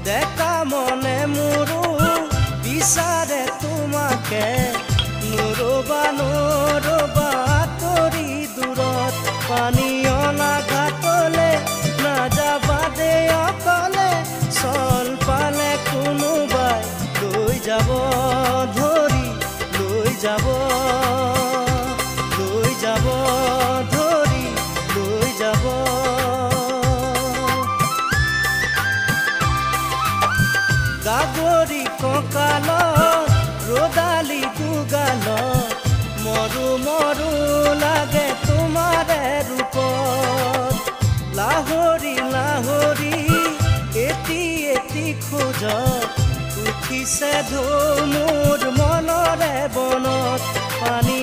দেখা মনে মোৰো বিচাৰে তোমাকে নুৰবা নুৰবা তৰি দূৰত পানী অনা ঘাটলে নাযাবা দে অকলে চল পালে কোনোবাই লৈ যাব ধৰি লৈ যাব ধৰি লৈ যাব গাগৰি কঁকালত ৰদালি দুগালত মৰু মৰু লাগে তোমাৰে ৰূপত লাহৰি লাহৰি এটি এটি খোজত উঠিছে ঢৌ মোৰ মনৰে বনত পানী